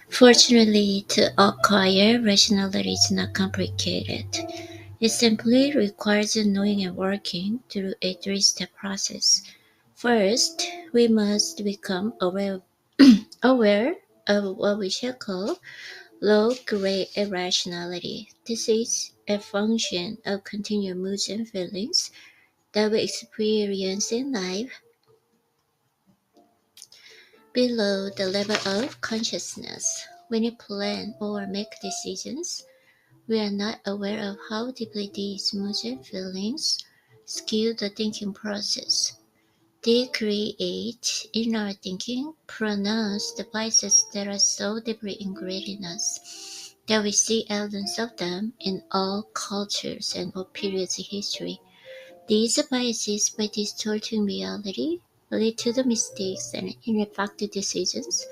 Fortunately, to acquire rationality is not complicated. It simply requires knowing and working through a three-step process. First, we must become aware of what we shall call low-grade irrationality. This is a function of continued moods and feelings that we experience in life below the level of consciousness. When we plan or make decisions, we are not aware of how deeply these moods and feelings skew the thinking process. They create, in our thinking, pronounced biases that are so deeply ingrained in us that we see evidence of them in all cultures and all periods in history. These biases, by distorting reality, lead to the mistakes and ineffective decisions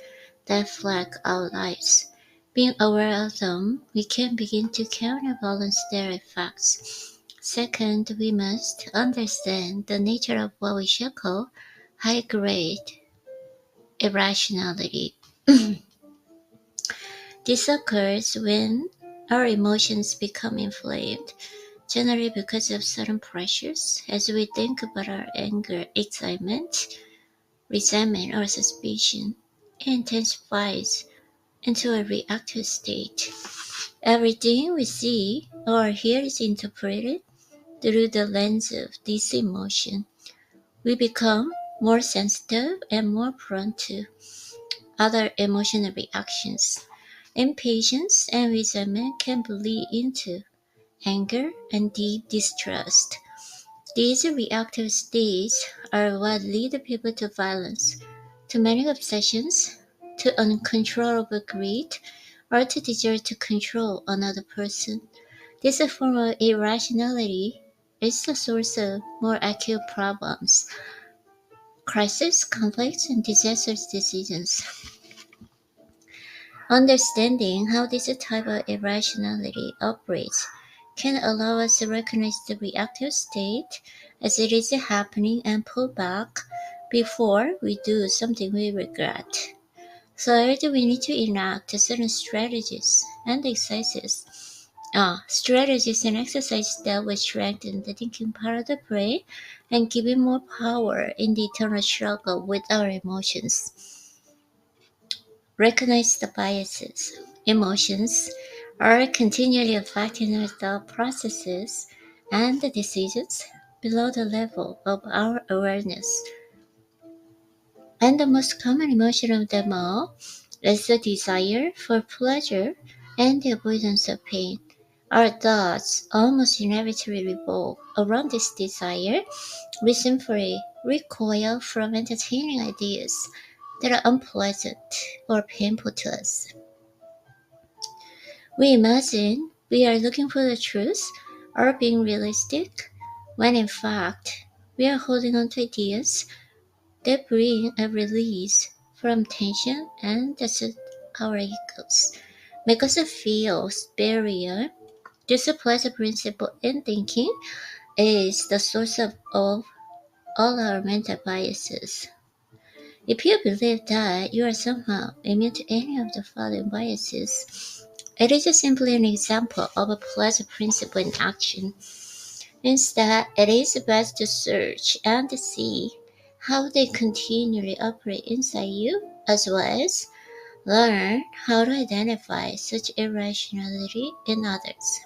that flag our lives. Being aware of them, we can begin to counterbalance their effects. Second, we must understand the nature of what we shall call high-grade irrationality. This occurs when our emotions become inflamed, generally because of certain pressures, as we think about our anger, excitement, resentment, or suspicion. It intensifies into a reactive state. Everything we see or hear is interpreted through the lens of this emotion. We become more sensitive and more prone to other emotional reactions. Impatience and resentment can bleed into anger and deep distrust. These reactive states are what lead people to violence, to many obsessions, to uncontrollable greed, or to desire to control another person. This form of irrationality is the source of more acute problems, crises, conflicts, and disastrous decisions. Understanding how this type of irrationality operates can allow us to recognize the reactive state as it is happening and pull back before we do something we regret. Third, we need to enact certain strategies and exercises that will strengthen the thinking part of the brain and give it more power in the internal struggle with our emotions. Recognize the biases. Emotions are continually affecting our thought processes and the decisions below the level of our awareness. And the most common emotion of them all is the desire for pleasure and the avoidance of pain. Our thoughts almost inevitably revolve around this desire. We simply recoil from entertaining ideas that are unpleasant or painful to us. We imagine we are looking for the truth or being realistic, when in fact we are holding on to ideas that bring a release from tension and that our egos, make us feel superior. This pleasure principle in thinking is the source of all our mental biases. If you believe that you are somehow immune to any of the following biases, it is simply an example of a pleasure principle in action. Instead, it is best to search and see how they continually operate inside you, as well as learn how to identify such irrationality in others.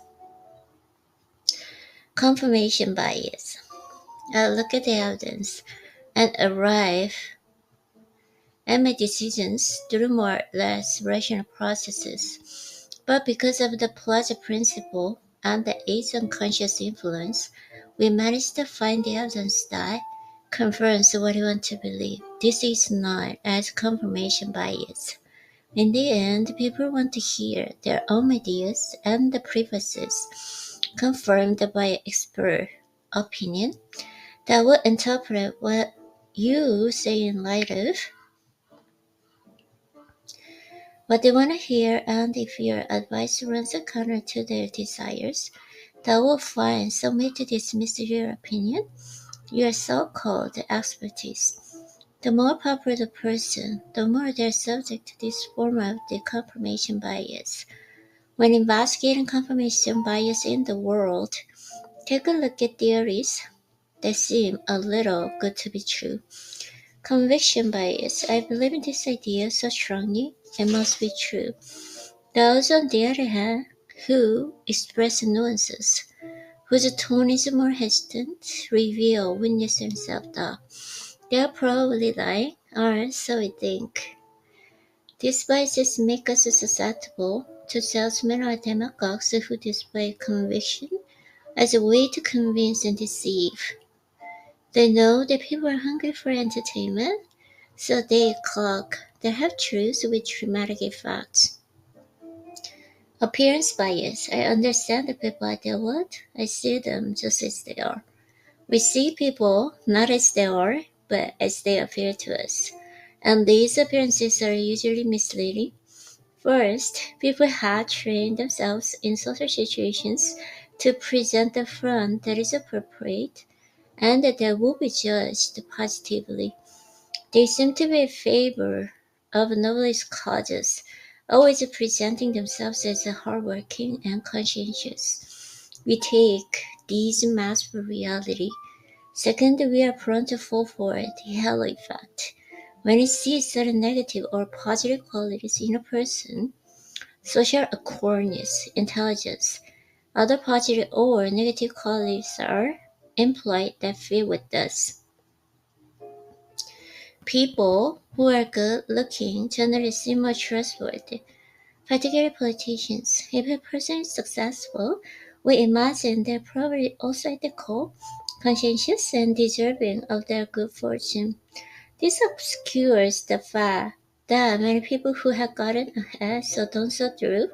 Confirmation bias. Look at the evidence and arrive and make decisions through more or less rational processes. But because of the pleasure principle and the eight's unconscious influence, we manage to find the evidence that confirms what we want to believe. This is known as confirmation bias. In the end, people want to hear their own ideas and the prefaces confirmed by expert opinion that will interpret what you say in light of what they want to hear, and if your advice runs counter to their desires, they will find some way to dismiss your opinion, your so-called expertise. The more popular the person, the more they're subject to this form of the confirmation bias. When investigating confirmation bias in the world, take a look at theories that seem a little good to be true. Conviction bias. I believe in this idea so strongly, it must be true. Those, on the other hand, who express nuances, whose tone is more hesitant, reveal weakness and self-doubt. They are probably lying, or so we think. These biases make us susceptible to salesmen or demagogues who display conviction as a way to convince and deceive. They know that people are hungry for entertainment, so they clog their half-truths with dramatic effects. Appearance bias. I understand the people I deal with. I see them just as they are. We see people not as they are, but as they appear to us. And these appearances are usually misleading. First, people have trained themselves in social situations to present a front that is appropriate and that will be judged positively. They seem to be in favor of novelist causes, always presenting themselves as hardworking and conscientious. We take these masks for reality. Second, we are prone to fall for the halo effect. When we see certain negative or positive qualities in a person, social awareness, intelligence, other positive or negative qualities are implied that fit with us. People who are good looking generally seem more trustworthy, particularly politicians. If a person is successful, we imagine they're probably also ethical, conscientious, and deserving of their good fortune. This obscures the fact that many people who have gotten ahead so don't so through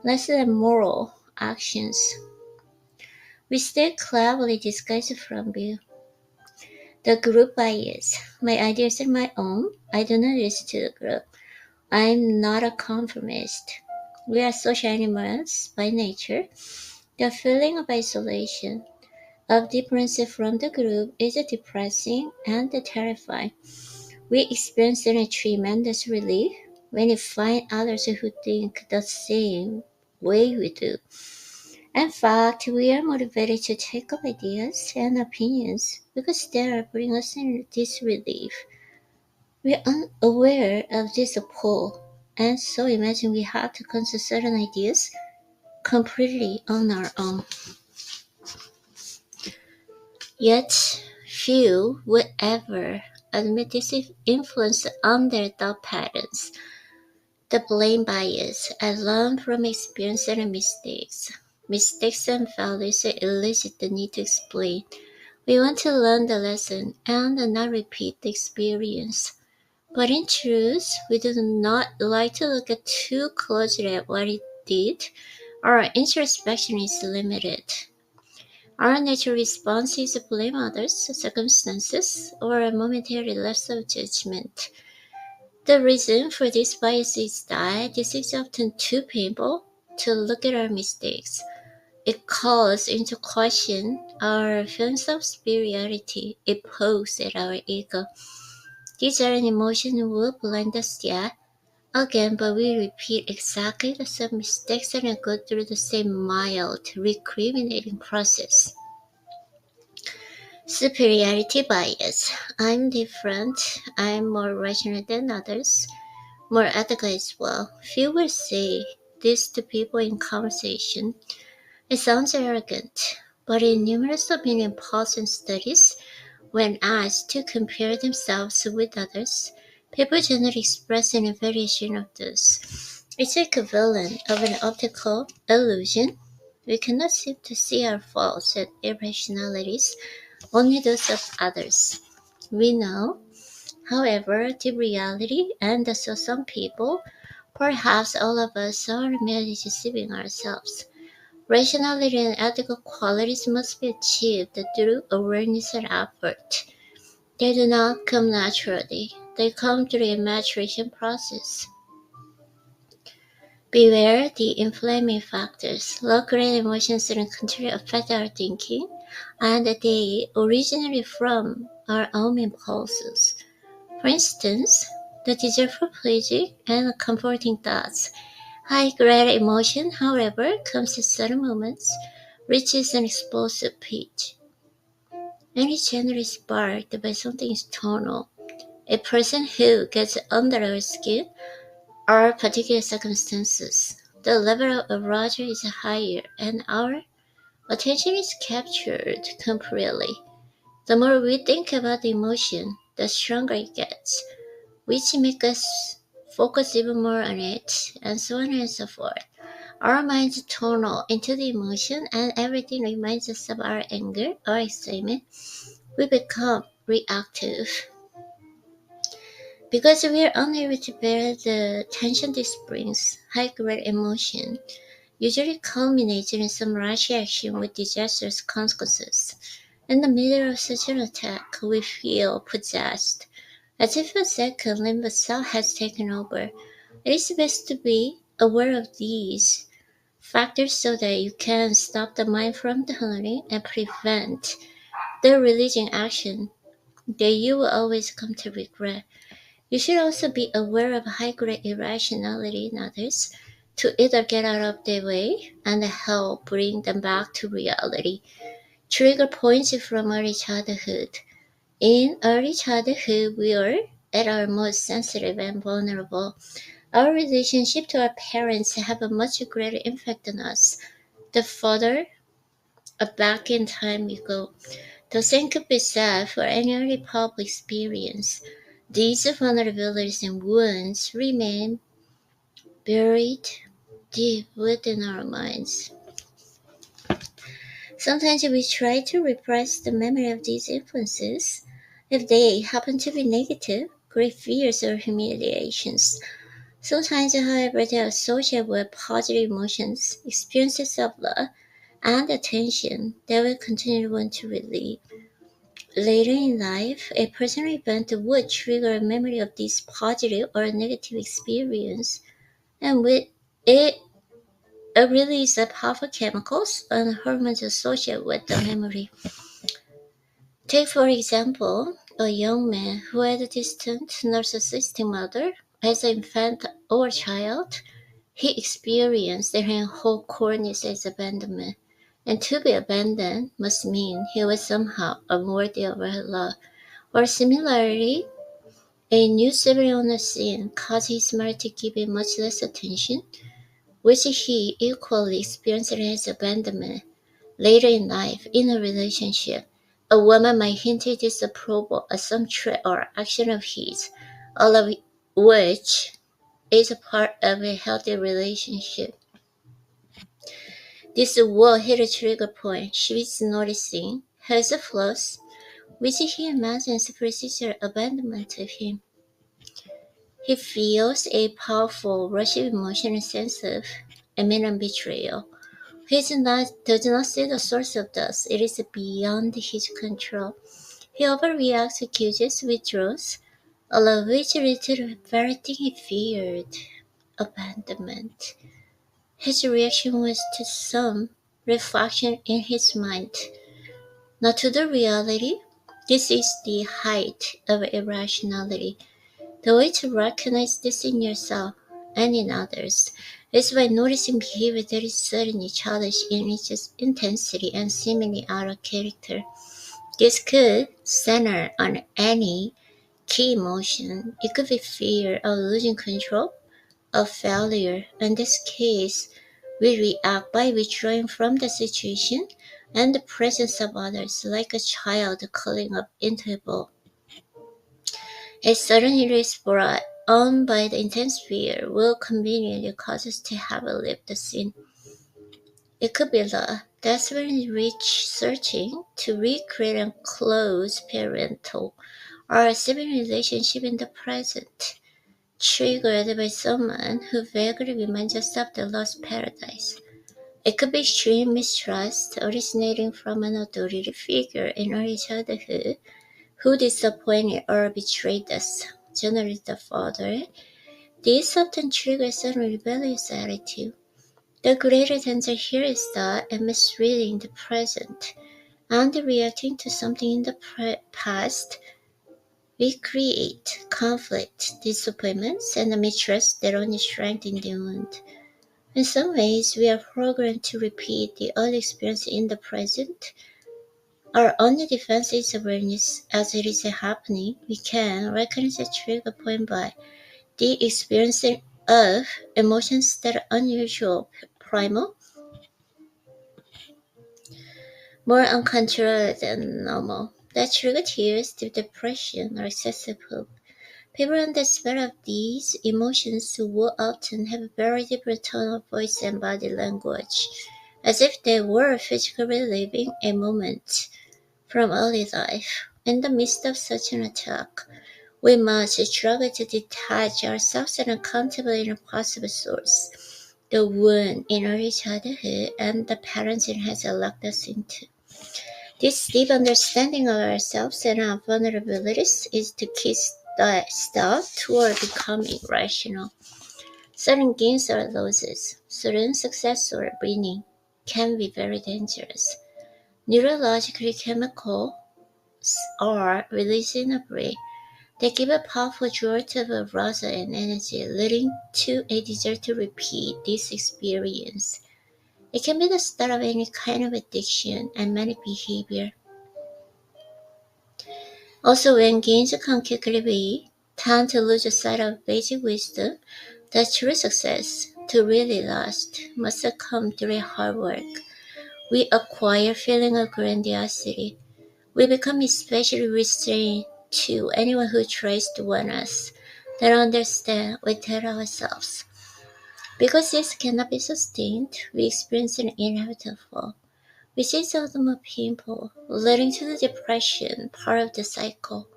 less than moral actions. We stay cleverly disguised from view. The group bias. My ideas are my own. I do not listen to the group. I'm not a conformist. We are social animals by nature. The feeling of isolation, of difference from the group is depressing and terrifying. We experience a tremendous relief when we find others who think the same way we do. In fact, we are motivated to take up ideas and opinions because they bring us in this relief. We are unaware of this pull, and so imagine we have to consider certain ideas completely on our own. Yet, few would ever admit this influence on their thought patterns. The blame bias. I learn from experience and mistakes. Mistakes and failures elicit the need to explain. We want to learn the lesson and not repeat the experience. But in truth, we do not like to look at too closely at what it did. Our introspection is limited. Our natural response is to blame others, circumstances, or a momentary lapse of judgment. The reason for this bias is that this is often too painful to look at our mistakes. It calls into question our feelings of superiority. It pokes at our ego. These are an emotion will blind us yet again, but we repeat exactly the same mistakes and go through the same mild, recriminating process. Superiority bias. I'm different. I'm more rational than others, more ethical as well. Few will say this to people in conversation. It sounds arrogant, but in numerous opinion polls and studies, when asked to compare themselves with others, people generally express an variation of this. It's equivalent of an optical illusion. We cannot seem to see our faults and irrationalities, only those of others. We know, however, the reality, and so some people, perhaps all of us, are merely deceiving ourselves. Rationality and ethical qualities must be achieved through awareness and effort. They do not come naturally. They come through a maturation process. Beware the inflaming factors. Low-grade emotions and continue affect our thinking, and they originate from our own impulses. For instance, the desire for pleasing and comforting thoughts. High-grade emotion, however, comes at certain moments, reaches an explosive peak, and is generally sparked by something external. A person who gets under our skin or particular circumstances. The level of arousal is higher, and our attention is captured completely. The more we think about the emotion, the stronger it gets, which makes us focus even more on it, and so on and so forth. Our minds tunnel into the emotion, and everything reminds us of our anger or excitement. We become reactive. Because we are unable to bear the tension this brings, high-grade emotion usually culminates in some rash action with disastrous consequences. In the middle of such an attack, we feel possessed, as if a second limbic cell has taken over. It is best to be aware of these factors so that you can stop the mind from dwelling and prevent the releasing action that you will always come to regret. You should also be aware of high-grade irrationality in others to either get out of their way and help bring them back to reality. Trigger points from early childhood. In early childhood, we are at our most sensitive and vulnerable. Our relationship to our parents have a much greater impact on us. The further back in time you go, the same could be said for any early public experience. These vulnerabilities and wounds remain buried deep within our minds. Sometimes we try to repress the memory of these influences if they happen to be negative, great fears, or humiliations. Sometimes, however, they are associated with positive emotions, experiences of love, and attention that we continue to want to relieve. Later in life, a personal event would trigger a memory of this positive or negative experience, and with it a release of powerful chemicals and hormones associated with the memory. Take, for example, a young man who had a distant narcissistic mother as an infant or child. He experienced their whole coldness as abandonment, and to be abandoned must mean he was somehow unworthy of her love. Or similarly, a new sibling on the scene caused his mother to give him much less attention, which he equally experienced as abandonment. Later in life, in a relationship, a woman might hint at disapproval at some trait or action of his, all of which is a part of a healthy relationship. This will hit a trigger point she is noticing has a flaws, which he imagines precedes abandonment of him. He feels a powerful rush of emotional sense of imminent betrayal. Does not see the source of this. It is beyond his control. He overreacts, accuses, withdraws, all of which lead to the very thing he feared, abandonment. His reaction was to some reflection in his mind, not to the reality. This is the height of irrationality. The way to recognize this in yourself and in others is by noticing behavior that is suddenly childish in its intensity and seemingly out of character. This could center on any key emotion. It could be fear of losing control, of failure. In this case, we react by withdrawing from the situation and the presence of others, like a child curling up into a ball. A sudden is brought on by the intense fear will conveniently cause us to have a leave the scene. It could be the desperate reach searching to recreate a close parental or sibling relationship in the present, triggered by someone who vaguely reminds us of the lost paradise. It could be extreme mistrust originating from an authority figure in early childhood who disappointed or betrayed us, generally the father. This often triggers a rebellious attitude. The greater danger here is that a misreading the present and reacting to something in the past We create conflict, disappointments, and mistrust that only strengthen the wound. In some ways, we are programmed to repeat the old experience in the present. Our only defense is awareness as it is happening. We can recognize a trigger point by the experiencing of emotions that are unusual, primal, more uncontrolled than normal. That trigger tears, depression, or excessive hope. People in despair of these emotions will often have a very different tone of voice and body language, as if they were physically reliving a moment from early life. In the midst of such an attack, we must struggle to detach ourselves and contemplate a possible source, the wound in early childhood and the patterns it has locked us into. This deep understanding of ourselves and our vulnerabilities is the key step toward becoming rational. Certain gains or losses, certain success or winning can be very dangerous. Neurologically, chemicals are released in the brain. They give a powerful jolt of arousal and energy, leading to a desire to repeat this experience. It can be the start of any kind of addiction and manic behavior. Also, when gains come quickly, we tend to lose sight of basic wisdom that true success, to really last, must come through hard work. We acquire feeling of grandiosity. We become especially restrained to anyone who tries to warn us, that understand we tell ourselves. Because this cannot be sustained, we experience an inevitable, which is often more painful, leading to the depression part of the cycle.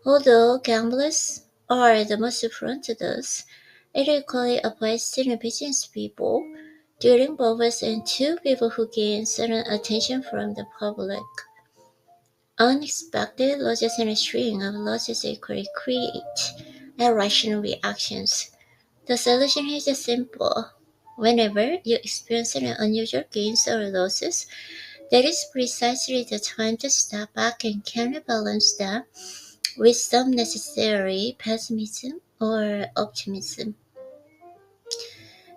Although gamblers are the most prone to this, it equally applies to business people, dealing both and to people who gain certain attention from the public. Unexpected losses and a string of losses equally create irrational reactions. The solution is simple. Whenever you experience an unusual gains or losses, that is precisely the time to step back and counterbalance them with some necessary pessimism or optimism.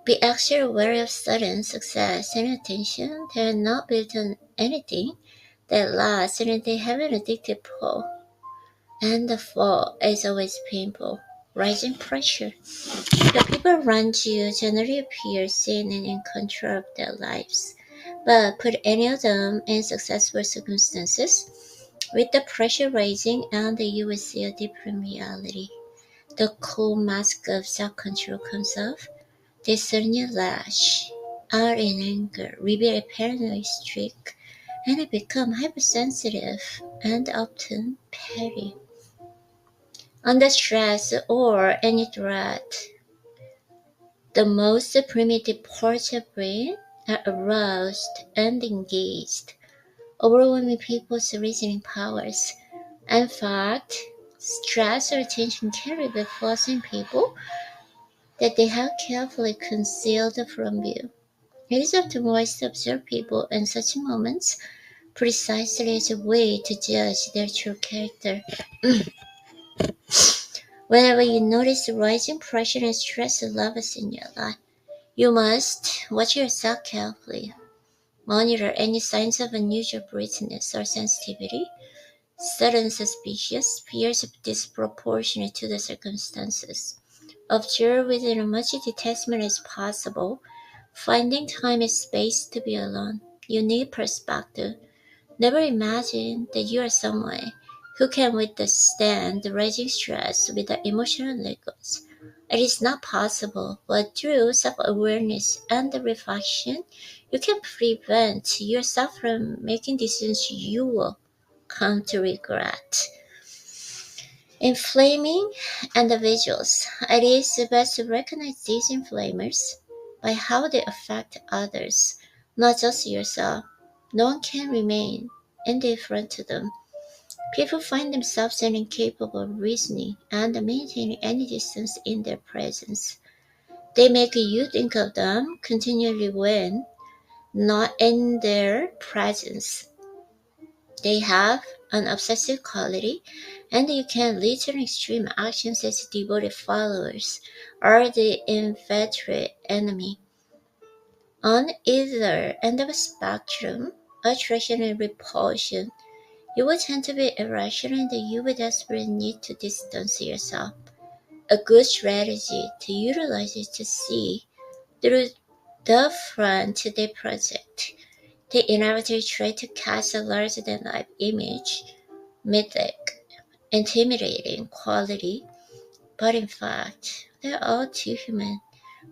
Be extra aware of sudden success and attention. They are not built on anything that lasts and they have an addictive pull. And the fall is always painful. Rising pressure. The people around you generally appear sane and in control of their lives. But put any of them in successful circumstances, with the pressure rising and you will see a different reality. The cool mask of self-control comes off. They suddenly lash out in anger, reveal a paranoid streak, and I become hypersensitive and often petty. Under stress or any threat, the most primitive parts of brain are aroused and engaged, overwhelming people's reasoning powers. In fact, stress or tension can reveal flaws in people that they have carefully concealed from view. It is often wise to observe people in such moments precisely as a way to judge their true character. Whenever you notice rising pressure and stress levels in your life, you must watch yourself carefully. Monitor any signs of unusual brittleness or sensitivity, sudden suspicious, fears disproportionate to the circumstances. Observe with as much detachment as possible, finding time and space to be alone. You need perspective. Never imagine that you are someone who can withstand the rising stress without emotional neglect. It is not possible, but through self-awareness and reflection, you can prevent yourself from making decisions you will come to regret. Inflaming individuals. It is best to recognize these inflammers by how they affect others, not just yourself. No one can remain indifferent to them. People find themselves incapable of reasoning and maintaining any distance in their presence. They make you think of them continually when not in their presence. They have an obsessive quality and you can lead to extreme actions as devoted followers are the inveterate enemy. On either end of a spectrum, attraction and repulsion, you would tend to be irrational and you would desperately need to distance yourself. A good strategy to utilize is to see through the front they project. They inevitably try to cast a larger-than-life image, mythic, intimidating quality, but in fact, they're all too human,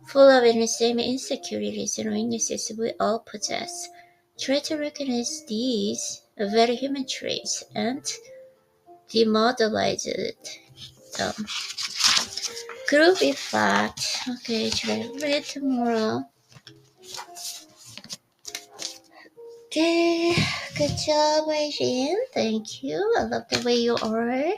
full of the same insecurities and weaknesses we all possess. Try to recognize these very human traits and demodelize them. Group effect. Okay, try to read tomorrow. Okay, good job, Irene. Thank you. I love the way you are.